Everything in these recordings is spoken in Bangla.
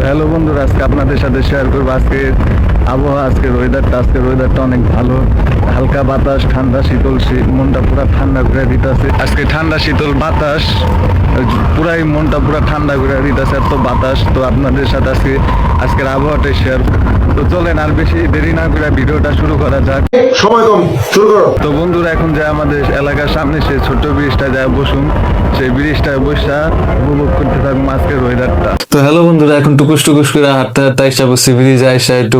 হ্যালো বন্ধুরা, আজকে আপনাদের সাথে শেয়ার করবো আজকের আবহাওয়া। আজকের ওয়েদারটা অনেক ভালো, হালকা বাতাস, ঠান্ডা শীতল মনটা পুরা ঠান্ডা করে দিতেছে। আজকে ঠান্ডা শীতল বাতাস পুরাই মনটা পুরা ঠান্ডা করে দিতেছে, এত বাতাস। তো আপনাদের সাথে আজকের আবহাওয়াটাই শেয়ার। তো চলেন আর বেশি দেরি না করে ভিডিওটা শুরু করা যাক। সময় কম, শুরু করো। তো বন্ধুরা, এখন যে আমাদের এলাকার সামনে সেই ছোট্ট ব্রিজটা যায় বসুন, সেই ব্রিজটায় বসা উপভোগ করতে থাকুন আজকের ওয়েদারটা। তো হ্যালো বন্ধুরা, এখন টুকুস করে হাঁটতে আইসা বসছি ব্রিজে, আইসা একটু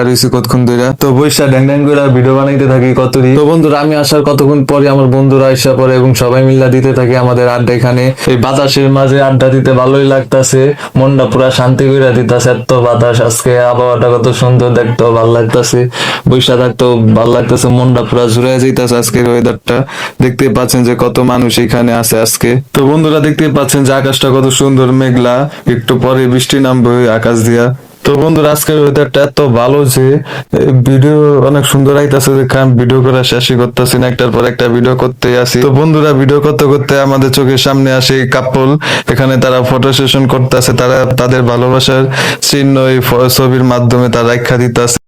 রয়েছি কতক্ষণ ধরে। তো বৈশা ড্যাং করে ভিডিও বানাইতে থাকি কতরি। তো বন্ধুরা, আমি আসার কতক্ষণ পরে আমার বন্ধুরা আইসা পরে এবং সবাই মিল্লা দিতে থাকি আমাদের আড্ডা। এখানে এই বাতাসের মাঝে আড্ডা দিতে ভালোই লাগতাছে, মনটা পুরা শান্তি করে দিতেছে, এত বাতাস। আজকে আবহাওয়াটা কত সুন্দর, দেখতেও ভালো লাগতেছে, বৈশা থাকতেও ভালো লাগতেছে, মনটা পুরা জুড়ে যাইতেছে। আজকের ওয়েদারটা দেখতে পাচ্ছেন যে কত মানুষ এখানে আছে আজকে। তো বন্ধুরা, দেখতে পাচ্ছেন যে আকাশটা কত সুন্দর মেঘলা, একটু পরে বৃষ্টি নামবে আকাশ দিয়া। তো বন্ধুরা, আজকের ওয়েদারটা এত ভালো যে ভিডিও অনেক সুন্দর আইতাছে, দেখে আমি ভিডিও করা শেষই করতেছি না, একটার পর একটা ভিডিও করতে আসি। তো বন্ধুরা, ভিডিও করতে করতে আমাদের চোখের সামনে আসে কাপল, এখানে তারা ফটো সেশন করতেছে, তারা তাদের ভালোবাসার চিহ্ন এই ছবির মাধ্যমে তারা রাখা দিতেছে।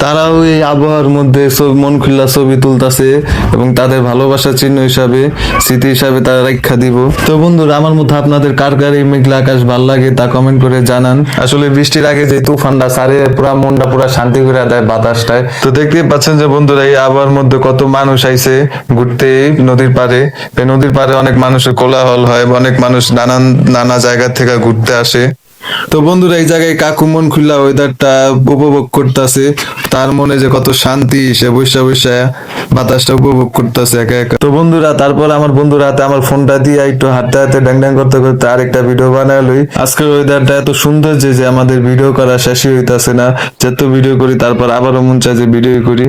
তারাও এই আবহাওয়ার মধ্যে মন খুল্লা ছবি তুলতেছে এবং তাদের ভালোবাসার চিহ্ন হিসাবে, স্মৃতি হিসাবে তারা রাখা দিব। তো বন্ধুরা, আমার মধ্যে আপনাদের কার কার এই মেঘলা আকাশ ভাল লাগে তা কমেন্ট করে জানান। আসলে বৃষ্টির আগে যে তুফানটা সারে পুরা মনটা পুরা শান্তি করে দেয় বাতাসটায়। তো দেখতেই পাচ্ছেন যে বন্ধুরা, এই আবহাওয়ার মধ্যে কত মানুষ আইছে ঘুরতে নদীর পাড়ে। এই নদীর পাড়ে অনেক মানুষের কোলাহল হয়, অনেক মানুষ নানা জায়গা থেকে ঘুরতে আসে। তো বন্ধুরা, এই জায়গায় কাকু মন খুল্লা ওয়েদারটা উপভোগ করতেছে, তার মনে যে কত শান্তি, সে বৈশা বাতাসটা উপভোগ করতেছে একা একা। তো বন্ধুরা, তারপর আমার বন্ধুরা হাতে আমার ফোনটা দিয়ে একটু হাঁটতে ড্যাং করতে করতে আরেকটা ভিডিও বানালোই। আজকের ওয়েদারটা এত সুন্দর যে আমাদের ভিডিও করা শেষই হইতাছে না, যত ভিডিও করি তারপর আবারও মন চায় যে ভিডিও করি।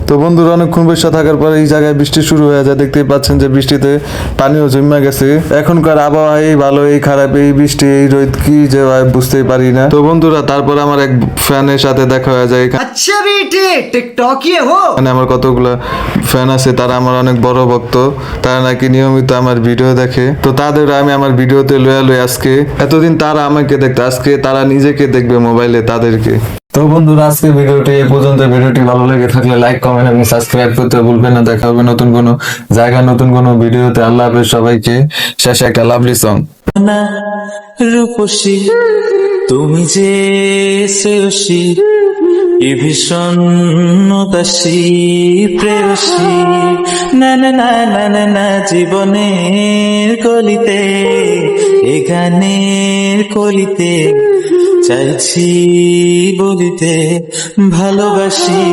তো বন্ধুরা, অনেকক্ষণ বসে থাকার পরে এই জায়গায় বৃষ্টি শুরু হয়ে যায়। দেখতেই পাচ্ছেন যে বৃষ্টিতে পানিও জমে গেছে। এখনকার আবহাওয়া এই ভালো, এই খারাপ, এই বৃষ্টি, এই রোদ কি যে হয় বুঝতেই পারি না। তো বন্ধুরা, তারপর আমার এক ফ্যানের সাথে দেখা হয়ে যায়। আচ্ছা বেটে টিকটকিয়ে হো। মানে আমার কতগুলো ফ্যান আছে, তারা আমার অনেক বড় ভক্ত, তারা নাকি নিয়মিত আমার ভিডিও দেখে। তো তাদের আমি আমার ভিডিওতে লই আজকে। এতদিন তারা আমাকে দেখতো, আজকে তারা নিজেকে দেখবে মোবাইলে তাদেরকে। তো বন্ধুরা, আজকে ভিডিওটি এই পর্যন্ত। ভিডিওটি ভালো লেগে থাকলে লাইক, কমেন্ট এবং সাবস্ক্রাইব করতে ভুলবেন না। দেখা হবে নতুন কোনো জায়গা, নতুন কোনো ভিডিওতে। আল্লাহ হাফেজ সবাইকে। শেষে একটা লাভলি সং। রূপসী তুমি যে শ্রেয়সী, ভীষণ দাসী প্রেয়সী, না না না না না না, জীবনের কলিতে, এ গানের কলিতে চাইছি বলিতে ভালোবাসি।